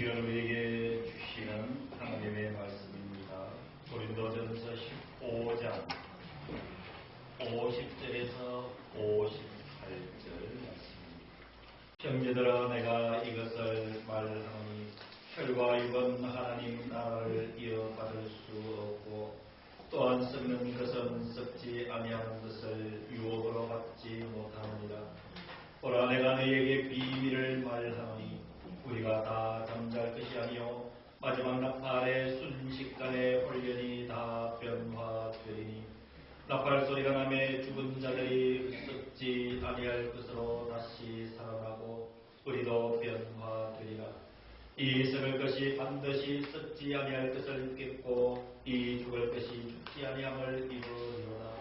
시간 우리에게 주시는 하나님의 말씀입니다. 고린도전서 15장 50절에서 58절 말씀입니다. 형제들아, 내가 이것을 말하니 혈과 육은 하나님 나라를 이어받을 수 없고, 또한 썩는 것은 썩지 아니하는 것을 유업으로 받지 못하느니라. 보라, 내가 너희에게 비밀을 말하노니 우리가 다 잠잘 것이 아니요 마지막 나팔의 순식간에 홀연히 다 변화되리니, 나팔 소리가 나매 죽은 자들이 썩지 아니할 것으로 다시 살아나고 우리도 변화되리라. 이 썩을 것이 반드시 썩지 아니할 것을 입겠고, 이 죽을 것이 죽지 아니함을 입으리로다.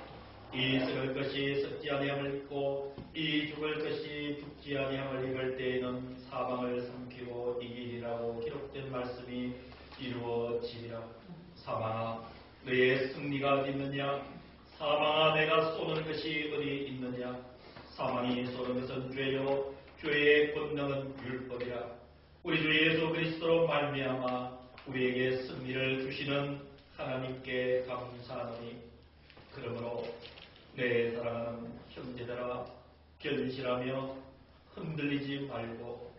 이 썩을 것이 썩지 아니함을 입고 이 죽을 것이 죽지 아니함을 입을 때에는 사망을 삼키고 이기리라고 기록된 말씀이 이루어지리라. 사망아, 너의 승리가 어디 있느냐? 사망아, 내가 쏘는 것이 어디 있느냐? 사망이 쏘는 것은 죄요, 죄의 권능은 율법이라. 우리 주 예수 그리스도로 말미암아 우리에게 승리를 주시는 하나님께 감사하노니, 그러므로 내 사랑하는 형제들아, 견실하며 흔들리지 말고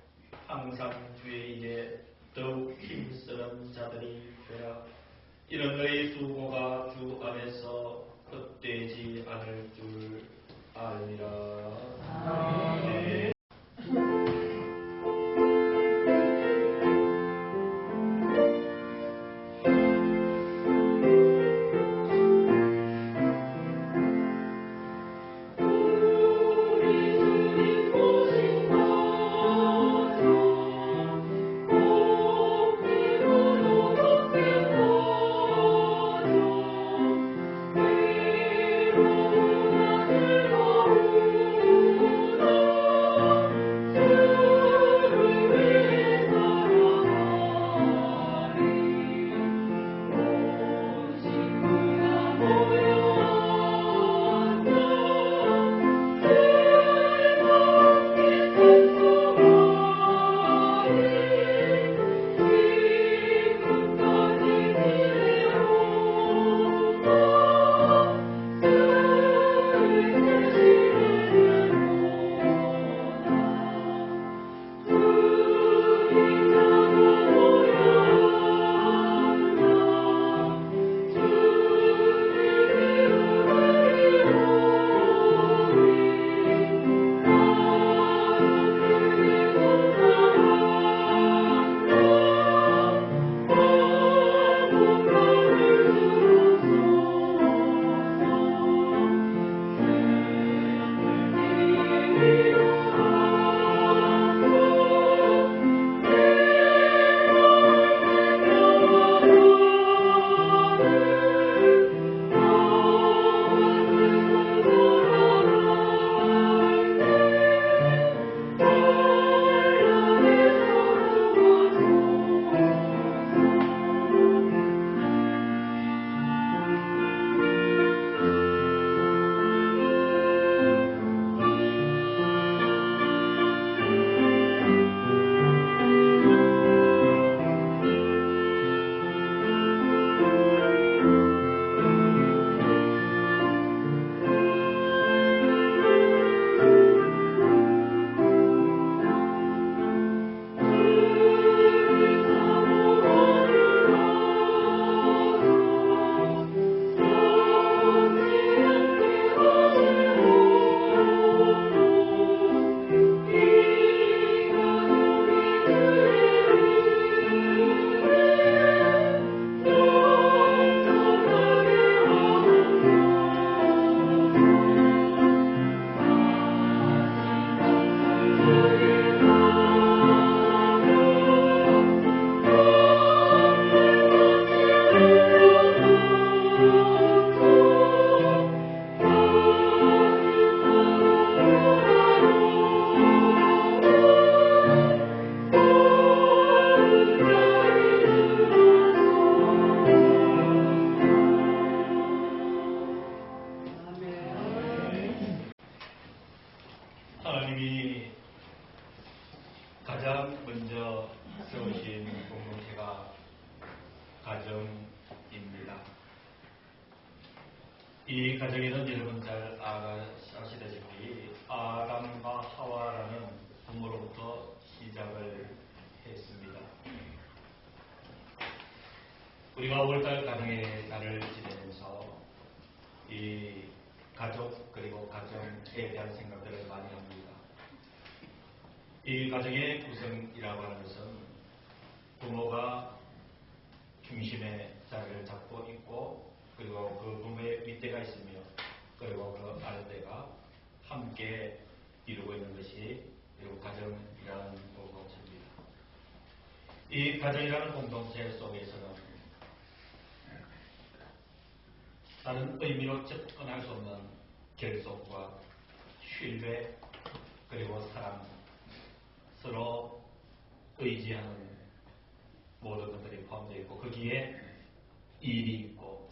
항상 주의 일에 더욱 힘쓰는 자들이 되라. 이는 너희 수고가 주 안에서 헛되지 않을 줄 알미라. 아멘. 하나님이 가장 먼저 세우신 공동체가 가정입니다. 이 가정에는 여러분 잘 아시다시피 아담과 하와라는 부모로부터 시작을 했습니다. 우리가 5월달 가정의 달을 지내면서 이 가족 그리고 가정에 대한 생각들을 많이 합니다. 이 가정의 구성이라고 하는 것은 부모가 중심의 자리를 잡고 있고, 그리고 그 부모의 윗대가 있으며, 그리고 그 아랫대가 함께 이루고 있는 것이 그리고 가정이라는 공동체입니다. 이 가정이라는 공동체 속에서는 다른 의미로 접근할 수 없는 결속과 신뢰 그리고 사랑, 서로 의지하는 모든 것들이 포함되어 있고, 거기에 일이 있고,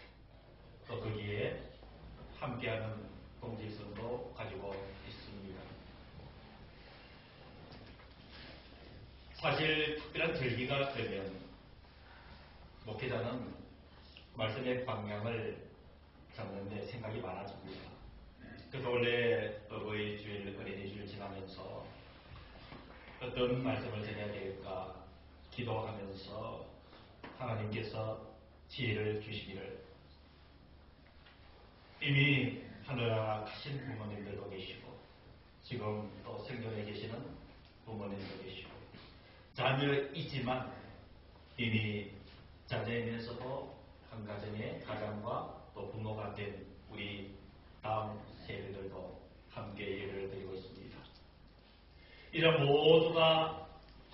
또 거기에 함께하는 동질성도 가지고 있습니다. 사실 특별한 절기가 되면 목회자는 말씀의 방향을 잡는 데 생각이 많아집니다. 그래서 원래 어버이 주일, 어린이 주일 지나면서 어떤 말씀을 전해야 될까 기도하면서 하나님께서 지혜를 주시기를, 이미 하늘나라가신 부모님들도 계시고 지금 또 생존에 계시는 부모님도 계시고 자녀이지만 이미 자녀이면서도 한 가정의 가장과 또 부모가 된 우리 다음 세대들도 함께 예배를 드리고 있습니다. 이런 모두가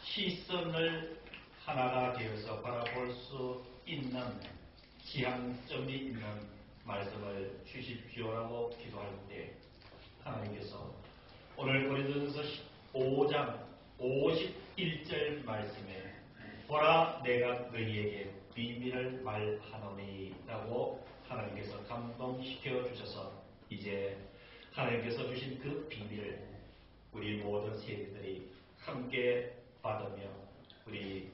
시선을 하나가 되어서 바라볼 수 있는 지향점이 있는 말씀을 주십시오라고 기도할 때 하나님께서 오늘 고린도전서 15장 51절 말씀에 보라 내가 너희에게 비밀을 말하노니 라고 하나님께서 감동시켜 주셔서 이제 하나님께서 주신 그 비밀을 우리 모든 세대들이 함께 받으며 우리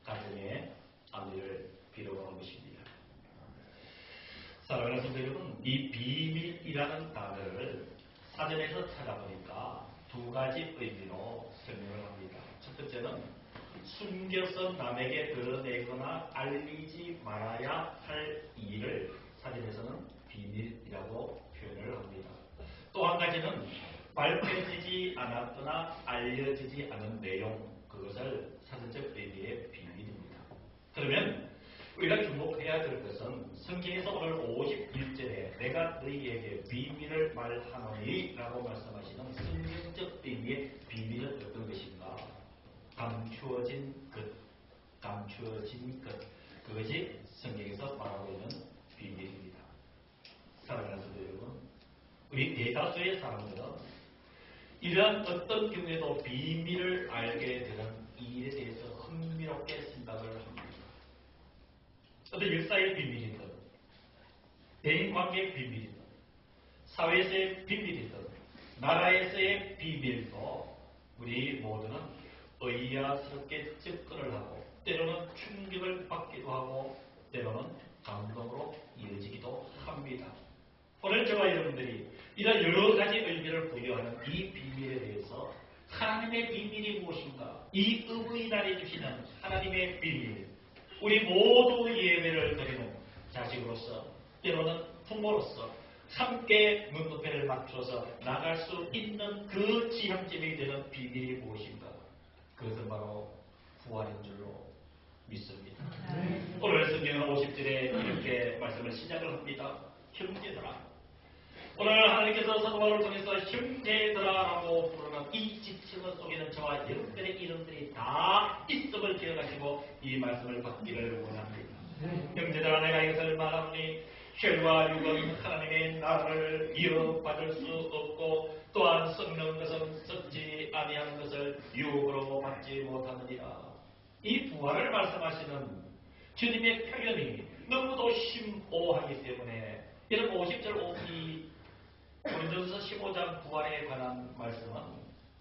가정의 앞일을 빌어보는 것입니다. 사랑하는 성도 여러분, 이 비밀이라는 단어를 사전에서 찾아보니까 두 가지 의미로 설명을 합니다. 첫 번째는 숨겨서 남에게 드러내거나 알리지 말아야 할 일을 사전에서는 비밀이라고 표현을 합니다. 또 한 가지는 밝혀지지 않았거나 알려지지 않은 내용, 그것을 사전적 의미의 비밀입니다. 그러면 우리가 주목해야 될 것은 성경에서 오늘 51절에 내가 너희에게 비밀을 말하노니 라고 말씀하시는 성경적 의미의 비밀은 어떤 것인가? 감추어진 것, 그것이 성경에서 말하고 있는 비밀입니다. 사랑하는 성도 여러분, 우리 대다수의 사람들은 이러한 어떤 경우에도 비밀을 알게 되는 일에 대해서 흥미롭게 생각을 합니다. 어떤 역사의 비밀이든, 대인관계의 비밀이든, 사회에서의 비밀이든, 나라에서의 비밀도 우리 모두는 의아스럽게 접근을 하고 때로는 충격을 받기도 하고 때로는 감동으로 이어지기도 합니다. 오늘 저와 여러분들이 이런 여러 가지 의미를 부여하는 이 비밀에 대해서 하나님의 비밀이 무엇인가? 이 의의 날에 주시는 하나님의 비밀, 우리 모두 예배를 드리는 자식으로서 때로는 부모로서 함께 눈높이를 맞춰서 나갈 수 있는 그 지향점이 되는 비밀이 무엇인가? 그것은 바로 부활인 줄로 믿습니다. 오늘 성경은 50절에 이렇게 말씀을 시작을 합니다. 형제들아, 오늘 하나님께서 사도 바울을 통해서 형제들아라고 부르는 이 지칭어 속에는 저와 여러분들의 이름들이 다 있음을 기억하시고 이 말씀을 받기를 원합니다. 형제들아, 내가 이것을 말하노니 혈과 육은 하나님의 나라를 이어받을 수 없고 또한 썩는 것은 썩지 아니하는 것을 유혹으로 받지 못하느니라. 이 부활을 말씀하시는 주님의 표현이 너무도 심오하기 때문에 이런 50절 고린도전서 15장 부활에 관한 말씀은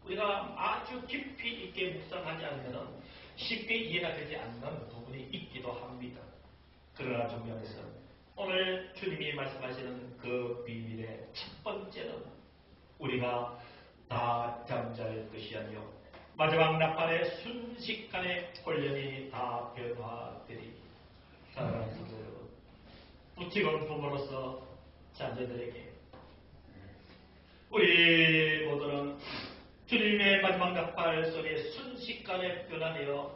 우리가 아주 깊이 있게 묵상하지 않으면 쉽게 이해가 되지 않는 부분이 있기도 합니다. 그러나 중요한 것은 오늘 주님이 말씀하시는 그 비밀의 첫 번째는 우리가 다 잠잘 것이 아니요 마지막 나팔의 순식간에 혼련이 다 변화되리. 사랑하는 성도 여러분, 부치건 부모로서 자녀들에게 우리 모두는 주님의 마지막 나팔 소리에 순식간에 변화되어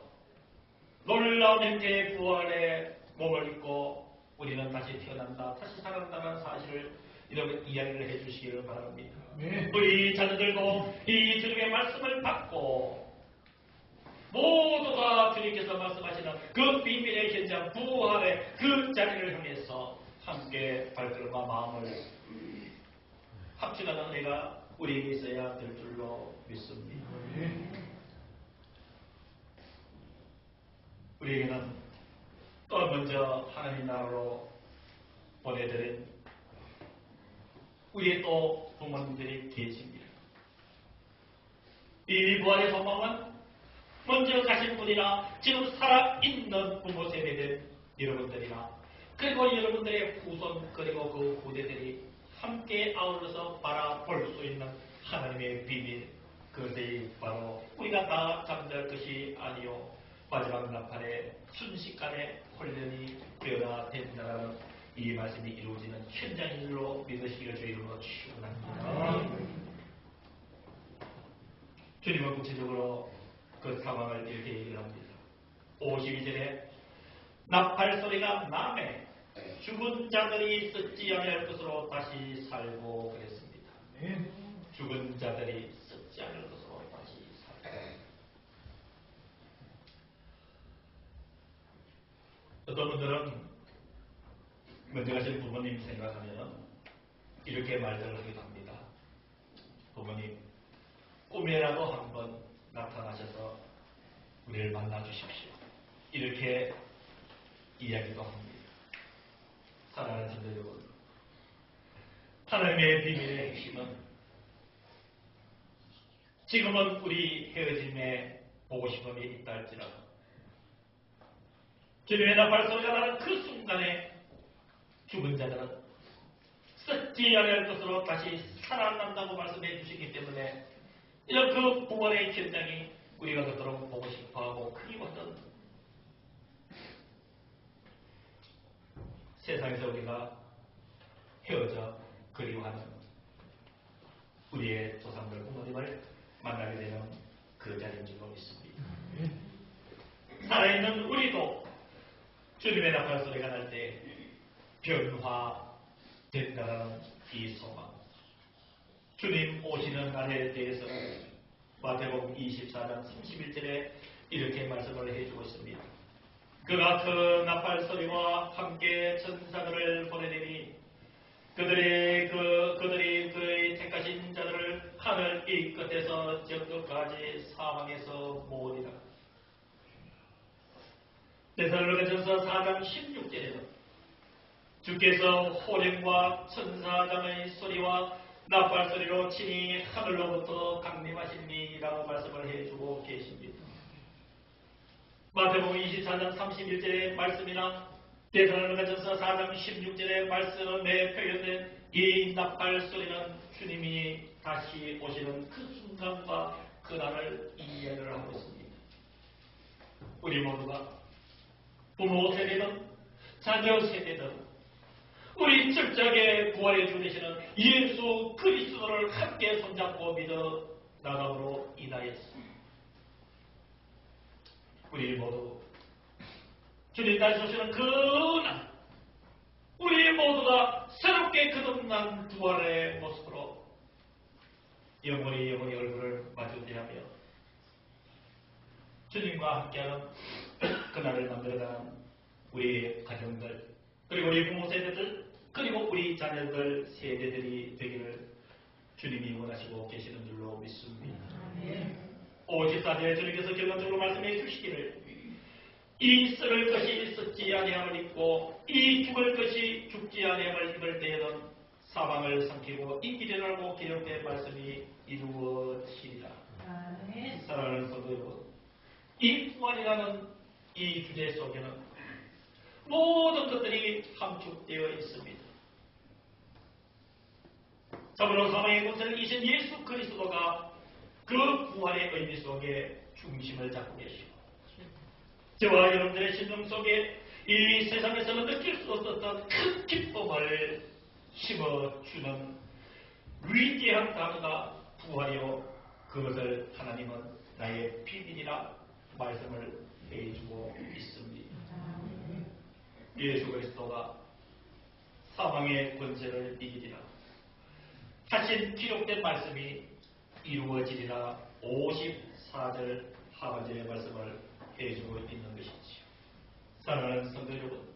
놀라운 형태의 부활의 몸을 입고 우리는 다시 태어난다, 다시 살아난다는 사실을 이렇게 이야기를 해주시기를 바랍니다. 우리 자녀들도 이 주님의 말씀을 받고 모두가 주님께서 말씀하시는 그 비밀의 현장 부활의 그 자리를 향해서 함께 발걸음과 마음을 합치가는 은혜가 우리에게 있어야 될 줄로 믿습니다. 우리에게는 또 먼저 하나님 나라로 보내드린 우리의 또 부모님들이 계십니다. 이 부활의 소망은 먼저 가신 분이나 지금 살아있는 부모 세대들 여러분들이나 그리고 여러분들의 후손 그리고 그 후대들이 함께 아울러서 바라볼 수 있는 하나님의 비밀, 그것이 바로 우리가 다 잠잘 것이 아니요 마지막 나팔에 순식간에 혼련이 변화된다는 이 말씀이 이루어지는 현장인 줄로 믿으시기를 주의 이름으로 축원합니다. 주님은 구체적으로 그 상황을 이렇게 얘기를 합니다. 52절에 나팔 소리가 남에 죽은 자들이 썩지 않을 것으로 다시 살고 그랬습니다. 죽은 자들이 썩지 않을 것으로 다시 살고. 어떤 분들은 먼저 가신 부모님 생각하면 이렇게 말들을 하기도 합니다. 부모님, 꿈에라도 한번 나타나셔서 우리를 만나 주십시오. 이렇게 이야기도 합니다. 사랑하는 성도 여러분, 하나님의 비밀의 핵심은 지금은 우리 헤어짐에 보고 싶음이 있다 할지라도 주님의 나팔 소리가 나는 그 순간에 죽은 자들은 썩지 않을 것으로 다시 살아난다고 말씀해 주시기 때문에 이런 그 부활의 현장이 우리가 그토록 보고 싶어하고 그리워하던 세상에서 우리가 헤어져 그리워하는 우리의 조상들 부모님을 만나게 되는 그 자리인 줄로 믿습니다. 살아있는 우리도 주님의 나팔 소리가 날 때 변화된다는 이 소망, 주님 오시는 날에 대해서는 마태복음 24장 31절에 이렇게 말씀을 해주고 있습니다. 그가 그 나팔 소리와 함께 천사들을 보내리니 그들이 그의 택하신 자들을 하늘 이 끝에서 저 끝까지 사방에서 모으리라. 데살로니가전서 4장 16절에는 주께서 호령과 천사장의 소리와 나팔 소리로 친히 하늘로부터 강림하시니라고 말씀을 해주고 계십니다. 마태복음 24장 31절의 말씀이나 데살로니가전서 4장 16절의 말씀에 표현된 이 나팔 소리는 주님이 다시 오시는 그 순간과 그날을 이해를 하고 있습니다. 우리 모두가 부모 세대든 자녀 세대든 우리 철저하게 부활해 주시는 예수 그리스도를 함께 손잡고 믿어 나감으로 인하였습니다. 우리 모두 주님 다시 오시는 그 날 우리 모두가 새롭게 거듭난 부활의 모습으로 영원히 얼굴을 마주대하며 주님과 함께하는 그날을 만들어가는 우리 가정들 그리고 우리 부모 세대들 그리고 우리 자녀들 세대들이 되기를 주님이 원하시고 계시는 줄로 믿습니다. 54절에 주님께서 결론적으로 말씀해 주시기를 이 썩을 것이 썩지 아니함을 입고 이 죽을 것이 죽지 아니함을 입을 때에는 사방을 삼키고 인기련하고 기념된 말씀이 이루어지리라. 사랑하는 성도 여러분, 이 부활이라는 이 주제 속에는 모든 것들이 함축되어 있습니다. 참으로 사망의 권세를 이신 예수 그리스도가 그 부활의 의미 속에 중심을 잡고 계시고, 저와 여러분들의 심령 속에 이 세상에서는 느낄 수 없었던 큰 기쁨을 심어주는 위대한 단어가 부활이요, 그것을 하나님은 나의 비밀이라 말씀을 해주고 있습니다. 예수 그리스도가 사망의 권세를 이기리라 하신 기록된 말씀이 이루어지리라 54절 하반절의 말씀을 해주고 있는 것이지요. 사랑하는 성도 여러분,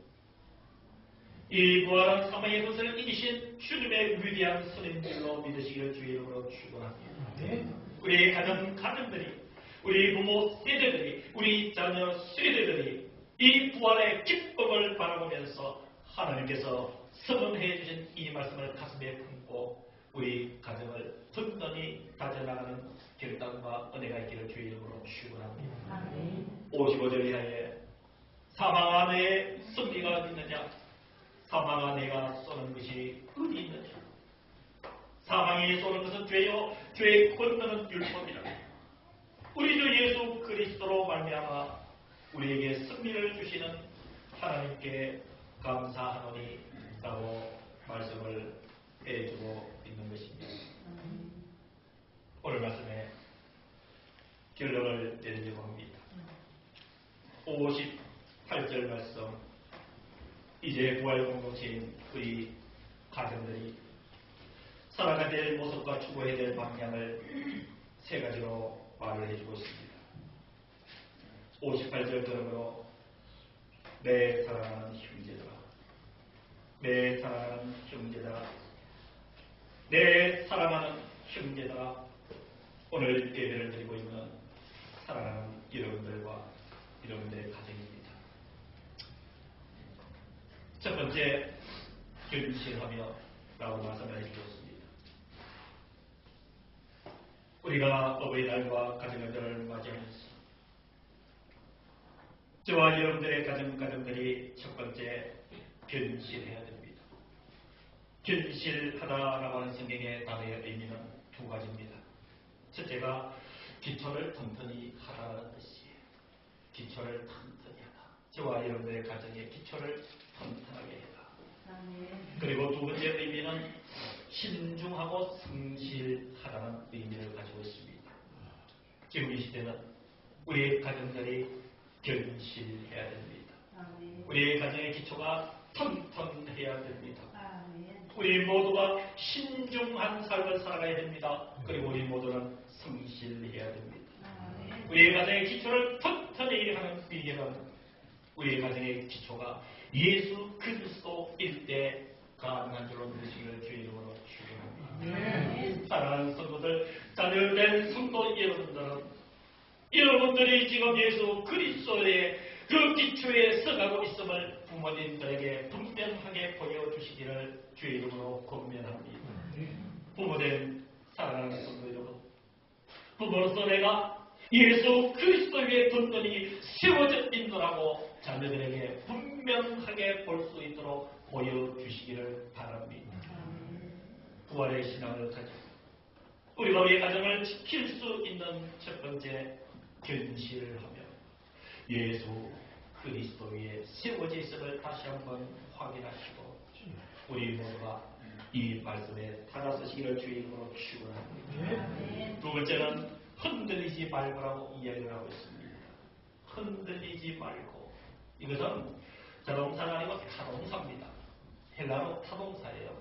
이 부활한 사망의 권세를 이기신 주님의 위대한 선임들로 믿으시기를 주의 이름으로 축원합니다. 우리 가정들이, 우리 부모 세대들이, 우리 자녀 세대들이 이 부활의 기쁨을 바라보면서 하나님께서 선언해 주신 이 말씀을 가슴에 품고 우리 가정을 든든히 다져나가는 결단과 은혜가 있기를 주의 이름으로 축원합니다. 55절 이하에 사망 안에 승리가 있느냐, 사망 안에가 쏘는 것이 어디 있느냐. 사망이 쏘는 것은 죄요, 죄의 권능은 율법이라. 우리 주 예수 그리스도로 말미암아 우리에게 승리를 주시는 하나님께 감사하노니 라고 말씀을 해주고 있는 것입니다. 오늘 말씀에 결론을 내리려고 합니다. 58절 말씀, 이제 부활 공동체인 우리 가정들이 살아가야 될 모습과 추구해야 될 방향을 세 가지로 말을 해주고 있습니다. 58절 그러므로 내 사랑하는 형제들아, 내 사랑하는 형제들아, 내 사랑하는 형제들아, 오늘 예배를 드리고 있는 사랑하는 여러분들과 여러분들의 가정입니다. 첫 번째, 견실하며 라고 말씀을 해주셨습니다. 우리가 어버이날과 가정들을 맞이하면서 저와 여러분들의 가정들이 첫 번째 견실해야 됩니다. 견실하다라고 하는 성경의 단어의 의미는 두 가지입니다. 첫째가 기초를 튼튼히 하라는 뜻이에요. 기초를 튼튼히 하다. 저와 여러분들의 가정의 기초를 튼튼하게 해라. 그리고 두 번째 의미는 신중하고 성실하다는 의미를 가지고 있습니다. 지금 이 시대는 우리의 가정들이 견실해야 됩니다. 우리의 가정의 기초가 튼튼해야 됩니다. 우리 모두가 신중한 삶을 살아가야 됩니다. 그리고 우리 모두는 성실해야 됩니다. 우리의 가정의 기초를 튼튼히 하는 비결은 우리의 가정의 기초가 예수 그리스도일 때 가능한 줄로 믿으시기를 주의 이름으로 축원합니다. 사랑하는 성도들, 자녀된 성도 여러분들이 지금 예수 그리스도의 그 기초에 서가고 있음을 부모님들에게 분명하게 보여주시기를 주의 이름으로 권면합니다. 부모된 사랑하는 성도 여러분, 부모로서 내가 예수 그리스도 위에 든든히 세워져 있노라고 자녀들에게 분명하게 볼 수 있도록 보여주시기를 바랍니다. 부활의 신앙을 가지고 우리가 우리의 가정을 지킬 수 있는 첫 번째, 견실을 하며 예수 그리스도 위에 세워져 있음을 다시 한번 확인하시고 우리 모두가 이 말씀에 다가서시기를 주의 이름으로 축원합니다. 두 번째는 흔들리지 말고라고 이야기를 하고 있습니다. 흔들리지 말고, 이것은 자동사가 아니고 타동사입니다. 헬라어 타동사예요.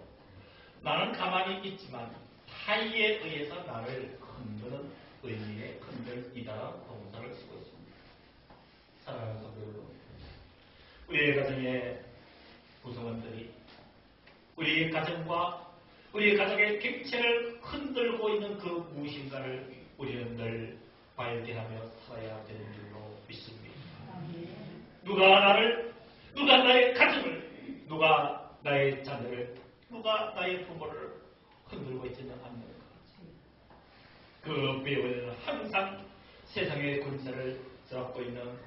나는 가만히 있지만 타이에 의해서 나를 흔드는 의미의 흔들리다라는 동사를 쓰고 있습니다. 사랑하는 성도 여러분, 우리의 가정의 구성원들이 우리의 가정과 우리의 가정의 객체를 흔들고 있는 그 무엇인가를 우리는 늘 발견하며 살아야 되는 줄로 믿습니다. 누가 나의 가정을, 누가 나의 자녀를, 누가 나의 부모를 흔들고 있지는 않는가. 그 배우에는 항상 세상에 성령의 군세를 잡고 있는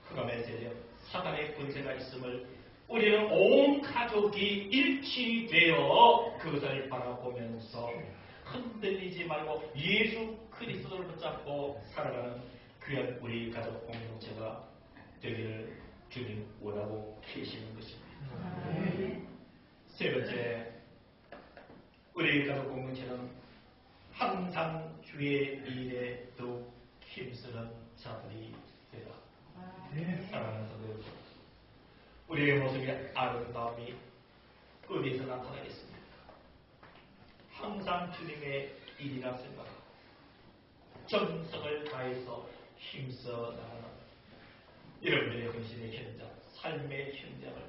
흑암의 세력, 사단의 군세가 있음을 우리는 온 가족이 일치되어 그것을 바라보면서 흔들리지 말고 예수 그리스도를 붙잡고 살아가는 귀한 우리 가족 공동체가 되기를 주님 원하고 계시는 것입니다. 세 번째, 우리 가족 공동체는 항상 주의 일에 더욱 힘쓰는 자들이 되라. 사랑하는 성도 여러분, 우리의 모습의 아름다움이 어디에서 나타나겠습니까? 항상 주님의 일이라 생각하고 정성을 다해서 힘써 나가는 여러분들의 헌신의 현장, 삶의 현장을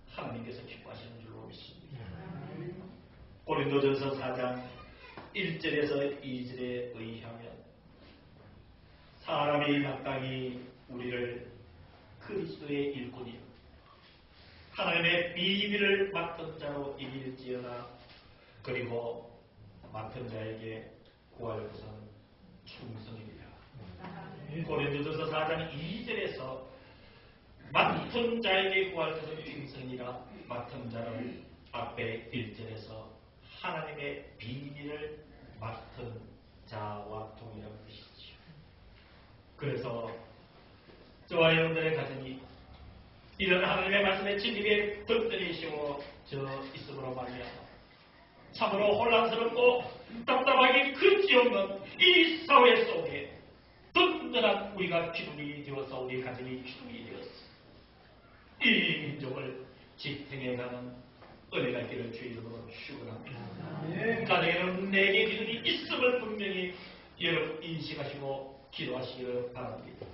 하나님께서 기뻐하시는 줄로 믿습니다. 고린도전서 4장 1절에서 2절에 의하면 사람이 마땅히 우리를 그리스도의 일꾼이요 하나님의 비밀을 맡은 자로 이길지어다. 그리고 맡은 자에게 구할 것은 충성이니라. 고린도전서 4장 2절에서 맡은 자에게 구할 것은 충성이라, 맡은 자를 앞에 1절에서 하나님의 비밀을 맡은 자와 동일한 것이지요. 그래서 저와 여러분들의 가정이 이런 하나님의 말씀의 진리에 든든히 세워져 있음으로 말미암아 참으로 혼란스럽고 답답하기 그지없는 이 사회 속에 든든한 우리가 기둥이 되어서 우리 가정이 기둥이 되었어. 이 민족을 지탱해가는 은혜가 있기를 주의 이름으로 축원합니다. 가정에는 내게 기둥이 있음을 분명히 여러분 인식하시고 기도하시기를 바랍니다.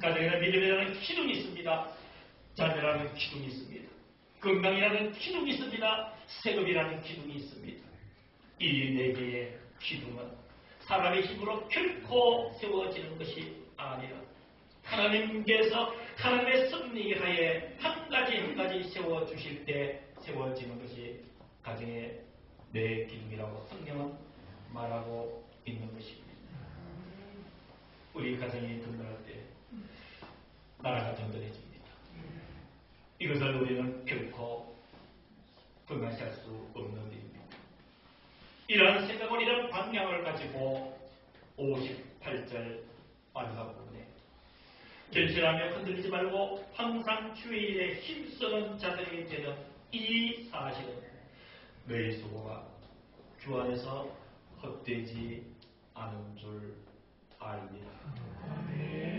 가정에는 믿음이라는 기둥이 있습니다. 자녀라는 기둥이 있습니다. 건강이라는 기둥이 있습니다. 세금이라는 기둥이 있습니다. 이 네 개의 기둥은 사람의 힘으로 결코 세워지는 것이 아니라 하나님께서 하나님의 섭리하에 한 가지 한 가지 세워주실 때 세워지는 것이 가정의 네 기둥이라고 성경은 말하고 있는 것입니다. 우리 가정이 든든할 때 나라가 든든해집니다. 이것을 우리는 결코 금하시할 수 없는 일입니다. 이러한 생각을, 이런 방향을 가지고 58절 마지막 부분에 견실하며 흔들리지 말고 항상 주의 일에 힘쓰는 자들이 되는 이 사실은 너희 수고가 주 안에서 헛되지 않은 줄 알리라.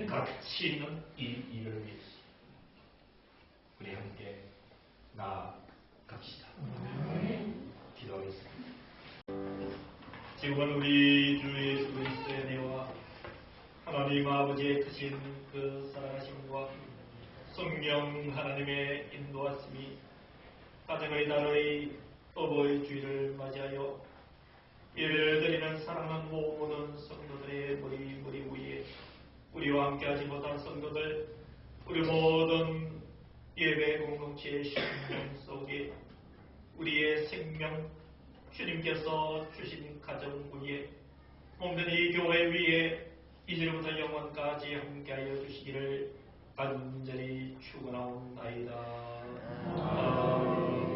가치 있는 이 일을 위해서 우리 함께 나아갑시다. 기도하겠습니다. 지금은 우리 주 예수 그리스도의 은혜와 하나님 아버지의 크신 그 사랑하심과 성령 하나님의 인도하심이 가정의 날의 어버이 주일을 맞이하여 예배를 드리는 사랑하는 모든 성도들의 머리 위에 우리와 함께하지 못한 성도들, 우리 모든 예배 공동체의 심령 속에 우리의 생명, 주님께서 주신 가정 위에 몸된 이 교회 위에 이제부터 영원까지 함께하여 주시기를 간절히 축원하옵나이다. 아멘.